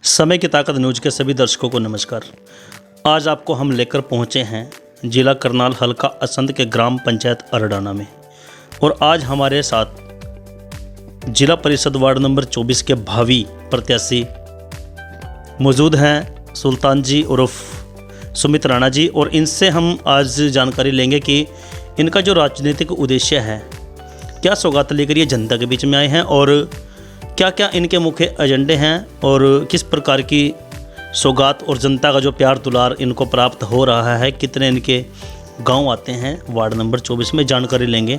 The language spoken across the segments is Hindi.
समय की ताकत न्यूज के सभी दर्शकों को नमस्कार। आज आपको हम लेकर पहुंचे हैं जिला करनाल हल्का असंध के ग्राम पंचायत अरडाना में, और आज हमारे साथ जिला परिषद वार्ड नंबर 24 के भावी प्रत्याशी मौजूद हैं सुल्तान जी उर्फ सुमित राणा जी, और इनसे हम आज जानकारी लेंगे कि इनका जो राजनीतिक उद्देश्य है, क्या सौगात लेकर ये जनता के बीच में आए हैं और क्या क्या इनके मुख्य एजेंडे हैं और किस प्रकार की सौगात और जनता का जो प्यार दुलार इनको प्राप्त हो रहा है, कितने इनके गांव आते हैं वार्ड नंबर 24 में, जानकारी लेंगे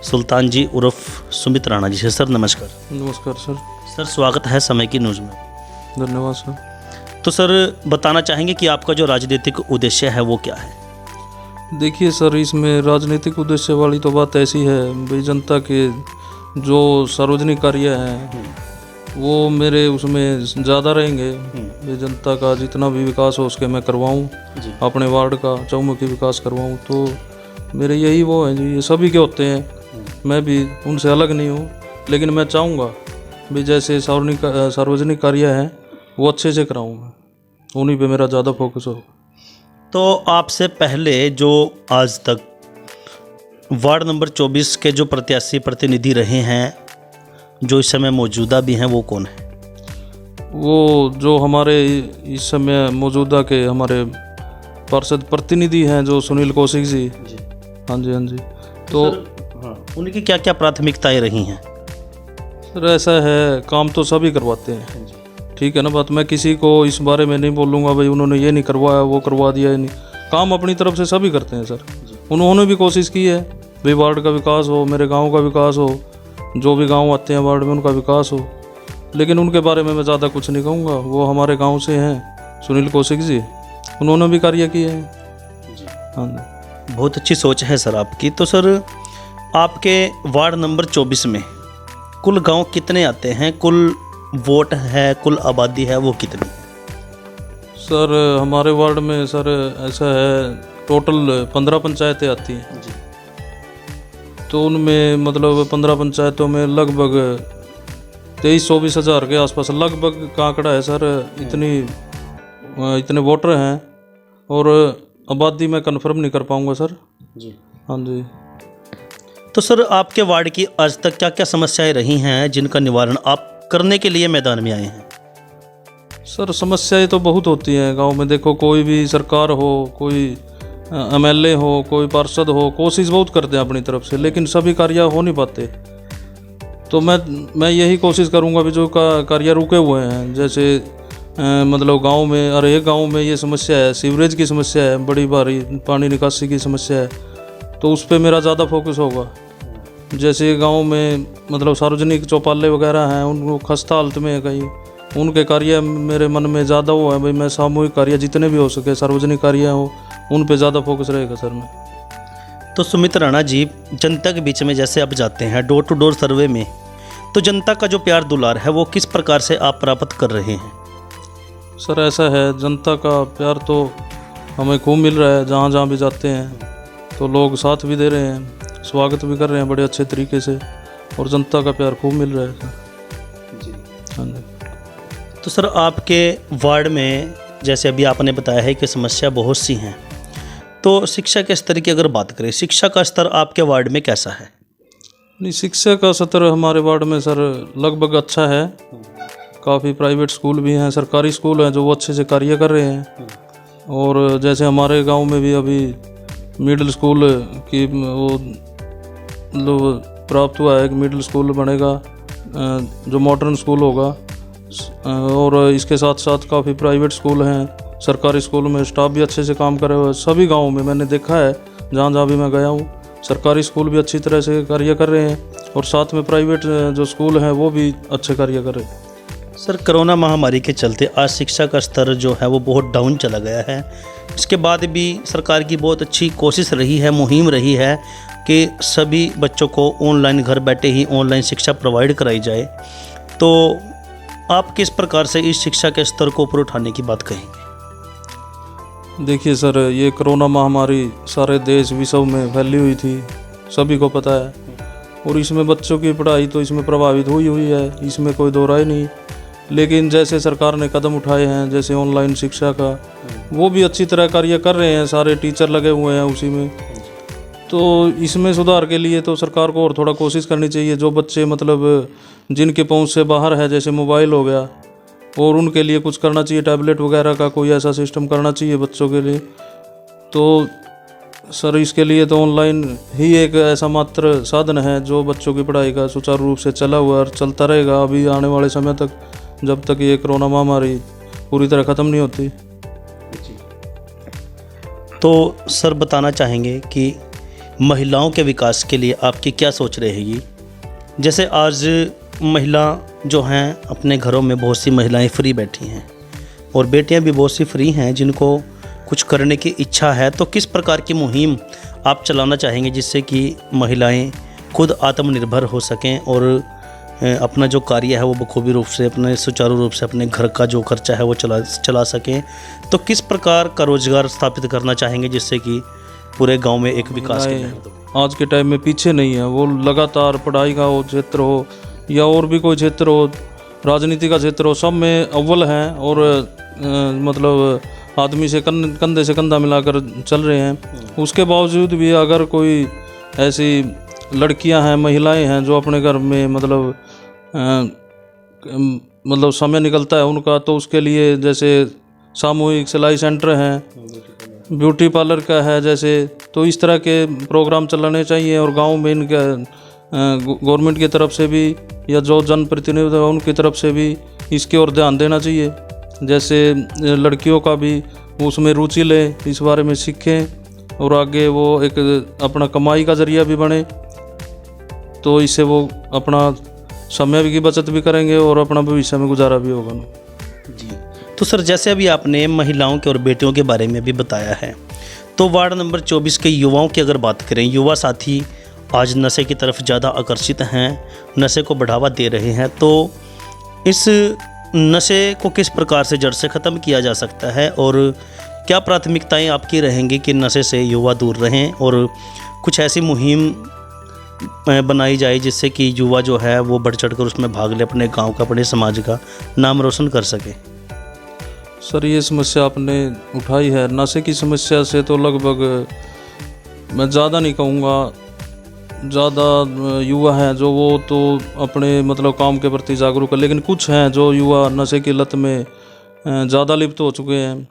सुल्तान जी उर्फ सुमित राणा जी से। सर नमस्कार। नमस्कार सर। सर स्वागत है समय की न्यूज़ में। धन्यवाद सर। तो सर बताना चाहेंगे कि आपका जो राजनीतिक उद्देश्य है वो क्या है? देखिए सर, इसमें राजनीतिक उद्देश्य वाली तो बात ऐसी है भाई, जनता के जो सार्वजनिक कार्य हैं वो मेरे उसमें ज़्यादा रहेंगे। भाई जनता का जितना भी विकास हो उसके मैं करवाऊँ, अपने वार्ड का चौमुखी विकास करवाऊँ, तो मेरे यही वो है जी। ये सभी के होते हैं, मैं भी उनसे अलग नहीं हूँ, लेकिन मैं चाहूँगा भाई जैसे सार्वजनिक कार्य हैं वो अच्छे से कराऊँ, मैं उन्हीं पे मेरा ज़्यादा फोकस हो। तो आपसे पहले जो आज तक वार्ड नंबर 24 के जो प्रत्याशी प्रतिनिधि रहे हैं, जो इस समय मौजूदा भी हैं, वो कौन है? वो जो हमारे इस समय मौजूदा के हमारे पार्षद प्रतिनिधि हैं जो सुनील कौशिक जी। हाँ जी, हाँ जी। तो उनकी क्या क्या प्राथमिकताएं रही हैं? सर ऐसा है, काम तो सभी करवाते हैं, ठीक है ना बात। मैं किसी को इस बारे में नहीं बोलूँगा भाई उन्होंने ये नहीं करवाया, वो करवा दिया, ये नहीं। काम अपनी तरफ से सभी करते हैं सर। उन्होंने भी कोशिश की है भाई वार्ड का विकास हो, मेरे गांव का विकास हो, जो भी गांव आते हैं वार्ड में उनका विकास हो, लेकिन उनके बारे में मैं ज़्यादा कुछ नहीं कहूँगा। वो हमारे गांव से हैं सुनील कौशिक जी, उन्होंने भी कार्य किए हैं। हाँ जी, बहुत अच्छी सोच है सर आपकी। तो सर आपके वार्ड नंबर 24 में कुल गांव कितने आते हैं, कुल वोट है, कुल आबादी है वो कितनी? सर हमारे वार्ड में सर ऐसा है, टोटल 15 पंचायतें आती हैं जी। तो उनमें मतलब 15 पंचायतों में लगभग 23-24 हज़ार के आसपास लगभग का आंकड़ा है सर। इतने वोटर हैं, और आबादी में कंफर्म नहीं कर पाऊंगा सर जी। हाँ जी। तो सर आपके वार्ड की आज तक क्या क्या समस्याएं रही हैं जिनका निवारण आप करने के लिए मैदान में आए हैं? सर समस्याएं तो बहुत होती हैं गांव में। देखो, कोई भी सरकार हो, कोई MLA हो, कोई पार्षद हो, कोशिश बहुत करते हैं अपनी तरफ से, लेकिन सभी कार्य हो नहीं पाते। तो मैं यही कोशिश करूंगा भी जो कार्य रुके हुए हैं, जैसे मतलब गांव में, अरे एक गांव में ये समस्या है, सीवरेज की समस्या है, बड़ी भारी पानी निकासी की समस्या है, तो उस पर मेरा ज़्यादा फोकस होगा। जैसे गांव में मतलब सार्वजनिक चौपाले वगैरह हैं, उनको खस्ता हालत में है कहीं, उनके कार्य मेरे मन में ज़्यादा वो है भाई, मैं सामूहिक कार्य जितने भी हो सके, सार्वजनिक कार्य हो, उन पे ज़्यादा फोकस रहेगा सर में। तो सुमित राणा जी, जनता के बीच में जैसे आप जाते हैं डोर टू डोर सर्वे में, तो जनता का जो प्यार दुलार है वो किस प्रकार से आप प्राप्त कर रहे हैं? सर ऐसा है, जनता का प्यार तो हमें खूब मिल रहा है। जहाँ जहाँ भी जाते हैं तो लोग साथ भी दे रहे हैं, स्वागत भी कर रहे हैं बड़े अच्छे तरीके से, और जनता का प्यार खूब मिल रहा है सर जी। हाँ जी। तो सर आपके वार्ड में जैसे अभी आपने बताया है कि समस्या बहुत सी हैं, तो शिक्षा के स्तर की अगर बात करें, शिक्षा का स्तर आपके वार्ड में कैसा है? नहीं, शिक्षा का स्तर हमारे वार्ड में सर लगभग अच्छा है। काफ़ी प्राइवेट स्कूल भी हैं, सरकारी स्कूल हैं जो वो अच्छे से कार्य कर रहे हैं। और जैसे हमारे गांव में भी अभी मिडिल स्कूल की वो प्राप्त हुआ है, एक मिडिल स्कूल बनेगा जो मॉडर्न स्कूल होगा। और इसके साथ साथ काफ़ी प्राइवेट स्कूल हैं, सरकारी स्कूल में स्टाफ भी अच्छे से काम करे हुए हैं। सभी गाँवों में मैंने देखा है, जहाँ जहाँ भी मैं गया हूँ, सरकारी स्कूल भी अच्छी तरह से कार्य कर रहे हैं, और साथ में प्राइवेट जो स्कूल हैं वो भी अच्छे कार्य कर रहे हैं। सर कोरोना महामारी के चलते आज शिक्षा का स्तर जो है वो बहुत डाउन चला गया है। इसके बाद भी सरकार की बहुत अच्छी कोशिश रही है, मुहिम रही है कि सभी बच्चों को ऑनलाइन, घर बैठे ही ऑनलाइन शिक्षा प्रोवाइड कराई जाए। तो आप किस प्रकार से इस शिक्षा के स्तर को ऊपर उठाने की बात कहेंगे? देखिए सर, ये कोरोना महामारी सारे देश विश्व में फैली हुई थी, सभी को पता है, और इसमें बच्चों की पढ़ाई तो इसमें प्रभावित हुई है, इसमें कोई दो राय नहीं। लेकिन जैसे सरकार ने कदम उठाए हैं, जैसे ऑनलाइन शिक्षा का, वो भी अच्छी तरह कार्य कर रहे हैं, सारे टीचर लगे हुए हैं उसी में। तो इसमें सुधार के लिए तो सरकार को और थोड़ा कोशिश करनी चाहिए। जो बच्चे मतलब जिनके पहुंच से बाहर है, जैसे मोबाइल हो गया, और उनके लिए कुछ करना चाहिए, टैबलेट वगैरह का कोई ऐसा सिस्टम करना चाहिए बच्चों के लिए। तो सर इसके लिए तो ऑनलाइन ही एक ऐसा मात्र साधन है जो बच्चों की पढ़ाई का सुचारू रूप से चला हुआ और चलता रहेगा अभी आने वाले समय तक, जब तक ये कोरोना महामारी पूरी तरह ख़त्म नहीं होती। तो सर बताना चाहेंगे कि महिलाओं के विकास के लिए आपकी क्या सोच रहेगी? जैसे आज महिला जो हैं अपने घरों में बहुत सी महिलाएं फ्री बैठी हैं और बेटियां भी बहुत सी फ्री हैं जिनको कुछ करने की इच्छा है, तो किस प्रकार की मुहिम आप चलाना चाहेंगे जिससे कि महिलाएं खुद आत्मनिर्भर हो सकें और अपना जो कार्य है वो बखूबी रूप से, अपने सुचारू रूप से अपने घर का जो खर्चा है वो चला सकें? तो किस प्रकार का रोजगार स्थापित करना चाहेंगे जिससे कि पूरे गांव में एक विकास की लहर दौड़े? आज के टाइम में पीछे नहीं है, वो लगातार पढ़ाई का हो क्षेत्र हो या और भी कोई क्षेत्र हो, राजनीति का क्षेत्र हो, सब में अव्वल हैं और मतलब आदमी से कंधे से कंधा मिलाकर चल रहे हैं। उसके बावजूद भी अगर कोई ऐसी लड़कियां हैं, महिलाएं हैं जो अपने घर में मतलब समय निकलता है उनका, तो उसके लिए जैसे सामूहिक सिलाई सेंटर हैं, ब्यूटी पार्लर का है जैसे, तो इस तरह के प्रोग्राम चलाने चाहिए। और गांव में इनका गवर्नमेंट की तरफ से भी या जो जनप्रतिनिधि है उनकी तरफ से भी इसकी ओर ध्यान देना चाहिए। जैसे लड़कियों का भी उसमें रुचि लें, इस बारे में सीखें और आगे वो एक अपना कमाई का जरिया भी बने, तो इससे वो अपना समय की बचत भी करेंगे और अपना भविष्य में गुजारा भी होगा। जी, तो सर जैसे अभी आपने महिलाओं के और बेटियों के बारे में भी बताया है, तो वार्ड नंबर 24 के युवाओं की अगर बात करें, युवा साथी आज नशे की तरफ ज़्यादा आकर्षित हैं, नशे को बढ़ावा दे रहे हैं, तो इस नशे को किस प्रकार से जड़ से ख़त्म किया जा सकता है और क्या प्राथमिकताएं आपकी रहेंगी कि नशे से युवा दूर रहें और कुछ ऐसी मुहिम बनाई जाए जिससे कि युवा जो है वो बढ़ चढ़कर उसमें भाग ले, अपने गांव का, अपने समाज का नाम रोशन कर सके? सर ये समस्या आपने उठाई है, नशे की समस्या से तो लगभग मैं ज़्यादा नहीं कहूँगा, ज़्यादा युवा हैं जो वो तो अपने मतलब काम के प्रति जागरूक है, लेकिन कुछ हैं जो युवा नशे की लत में ज़्यादा लिप्त हो चुके हैं,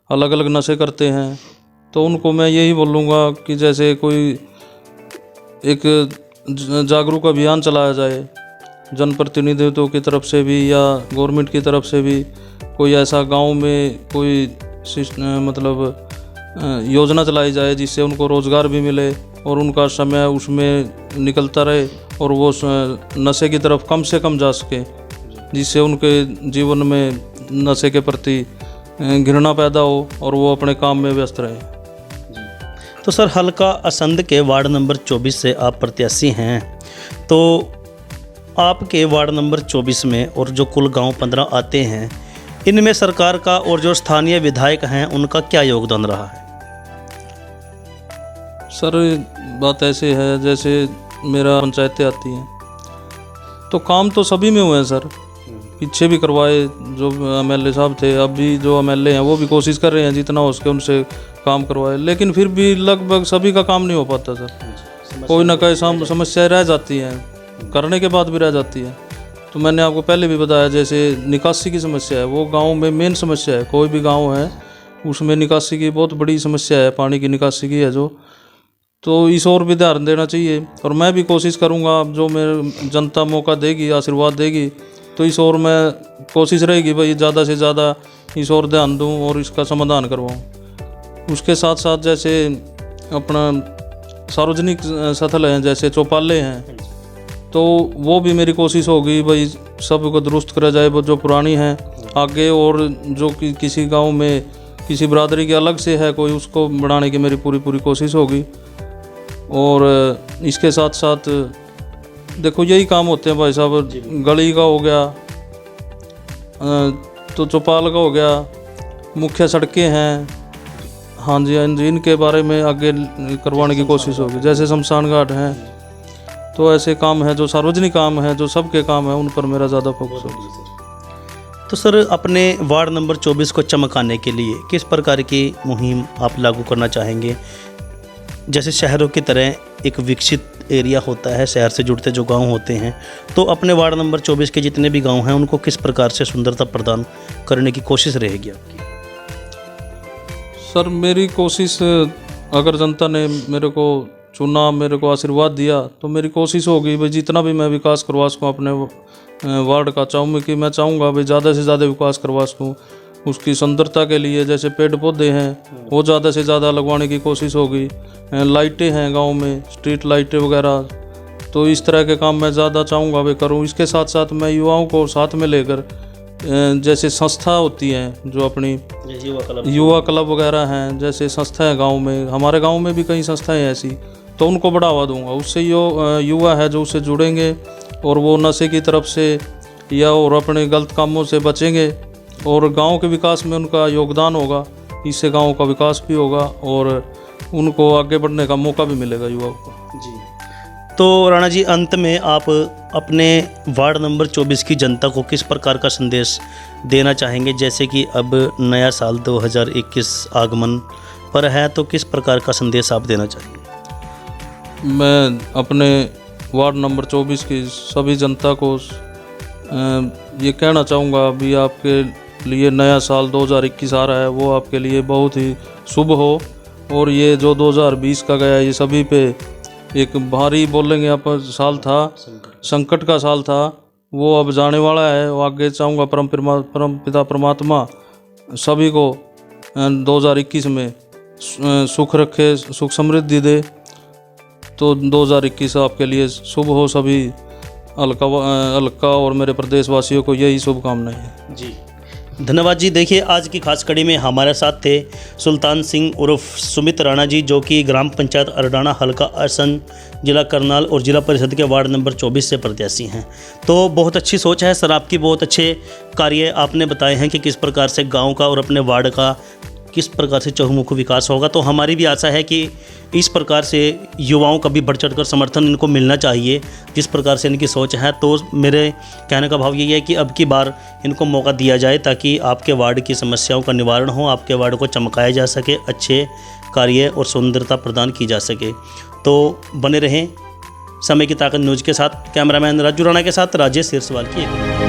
अलग अलग नशे करते हैं। तो उनको मैं यही बोलूँगा कि जैसे कोई एक जागरूक अभियान चलाया जाए जनप्रतिनिधित्व की तरफ से भी या गवर्नमेंट की तरफ से भी, कोई ऐसा गांव में कोई मतलब योजना चलाई जाए जिससे उनको रोज़गार भी मिले और उनका समय उसमें निकलता रहे और वो नशे की तरफ कम से कम जा सके, जिससे उनके जीवन में नशे के प्रति घृणा पैदा हो और वो अपने काम में व्यस्त रहे। तो सर हल्का असंध के वार्ड नंबर 24 से आप प्रत्याशी हैं, तो आपके वार्ड नंबर 24 में और जो कुल गांव 15 आते हैं, इनमें सरकार का और जो स्थानीय विधायक हैं उनका क्या योगदान रहा है? सर बात ऐसे है, जैसे मेरा पंचायतें आती हैं तो काम तो सभी में हुए हैं सर, पीछे भी करवाए जो एमएलए साहब थे, अब भी जो एमएलए हैं वो भी कोशिश कर रहे हैं जितना हो सके उनसे काम करवाए, लेकिन फिर भी लगभग सभी का काम नहीं हो पाता सर, कोई ना कोई समस्याएं रह जाती हैं, करने के बाद भी रह जाती है। तो मैंने आपको पहले भी बताया जैसे निकासी की समस्या है, वो गांव में मेन समस्या है, कोई भी गांव है उसमें निकासी की बहुत बड़ी समस्या है, पानी की निकासी की है जो, तो इस ओर भी ध्यान देना चाहिए। और मैं भी कोशिश करूंगा, जो मेरे जनता मौका देगी, आशीर्वाद देगी, तो इस ओर मैं कोशिश रहेगी भाई ज़्यादा से ज़्यादा इस ओर ध्यान दूं और इसका समाधान करवाऊं। उसके साथ साथ जैसे अपना सार्वजनिक स्थल हैं जैसे चौपाले हैं, तो वो भी मेरी कोशिश होगी भाई सब को दुरुस्त करा जाए, वो जो पुरानी हैं आगे, और जो किसी गांव में किसी बरादरी के अलग से है कोई, उसको बढ़ाने की मेरी पूरी कोशिश होगी। और इसके साथ साथ देखो यही काम होते हैं भाई साहब, गली का हो गया, तो चौपाल का हो गया, मुख्य सड़कें हैं, हाँ जी इनके बारे में आगे करवाने की कोशिश होगी, जैसे शमशान घाट हैं, तो ऐसे काम हैं जो सार्वजनिक काम हैं, जो सबके काम हैं, उन पर मेरा ज़्यादा फोकस होगा। तो सर, अपने वार्ड नंबर 24 को चमकाने के लिए किस प्रकार की मुहिम आप लागू करना चाहेंगे? जैसे शहरों की तरह एक विकसित एरिया होता है, शहर से जुड़ते जो गांव होते हैं, तो अपने वार्ड नंबर 24 के जितने भी गांव हैं उनको किस प्रकार से सुंदरता प्रदान करने की कोशिश रहेगी आपकी? सर, मेरी कोशिश, अगर जनता ने मेरे को चुना, मेरे को आशीर्वाद दिया, तो मेरी कोशिश होगी भाई जितना भी मैं विकास करवा सकूँ अपने वार्ड का, मैं चाहूँगा भाई ज़्यादा से ज़्यादा विकास करवा सकूँ। उसकी सुंदरता के लिए जैसे पेड़ पौधे हैं वो ज़्यादा से ज़्यादा लगवाने की कोशिश होगी। लाइटें हैं गांव में, स्ट्रीट लाइटें वगैरह, तो इस तरह के काम मैं ज़्यादा चाहूँगा भाई करूँ। इसके साथ साथ मैं युवाओं को साथ में लेकर, जैसे संस्था होती हैं जो अपनी युवा क्लब वगैरह हैं, जैसे संस्था है गांव में, हमारे गांव में भी कई संस्थाएं हैं ऐसी, तो उनको बढ़ावा दूंगा। उससे युवा है जो उससे जुड़ेंगे और वो नशे की तरफ से या और अपने गलत कामों से बचेंगे और गांव के विकास में उनका योगदान होगा। इससे गांव का विकास भी होगा और उनको आगे बढ़ने का मौका भी मिलेगा युवाओं को। जी, तो राणा जी, अंत में आप अपने वार्ड नंबर 24 की जनता को किस प्रकार का संदेश देना चाहेंगे? जैसे कि अब नया साल 2021 आगमन पर है, तो किस प्रकार का संदेश आप देना चाहेंगे? मैं अपने वार्ड नंबर 24 की सभी जनता को ये कहना चाहूँगा, अभी आपके लिए नया साल 2021 आ रहा है, वो आपके लिए बहुत ही शुभ हो। और ये जो 2020 का गया, ये सभी पे एक भारी बोलेंगे आप साल था, संकट का साल था, वो अब जाने वाला है। वो आगे चाहूँगा परम पिता परमात्मा सभी को 2021 में सुख रखे, सुख समृद्धि दे। तो 2021 आपके लिए शुभ हो। सभी अलका और मेरे प्रदेशवासियों को यही शुभकामनाएं हैं। जी, धन्यवाद जी। देखिए, आज की खास कड़ी में हमारे साथ थे सुल्तान सिंह उर्फ सुमित राणा जी, जो कि ग्राम पंचायत अरडाना, हल्का आसन, जिला करनाल और जिला परिषद के वार्ड नंबर 24 से प्रत्याशी हैं। तो बहुत अच्छी सोच है सर आपकी, बहुत अच्छे कार्य आपने बताए हैं कि किस प्रकार से गाँव का और अपने वार्ड का किस प्रकार से चहुमुख विकास होगा। तो हमारी भी आशा है कि इस प्रकार से युवाओं का भी बढ़ चढ़कर समर्थन इनको मिलना चाहिए, जिस प्रकार से इनकी सोच है। तो मेरे कहने का भाव यही है कि अब की बार इनको मौका दिया जाए ताकि आपके वार्ड की समस्याओं का निवारण हो, आपके वार्ड को चमकाया जा सके, अच्छे कार्य और सुंदरता प्रदान की जा सके। तो बने रहें समय की ताकत न्यूज़ के साथ। कैमरामैन राजू राणा के साथ राजेश सिरसवाल की एक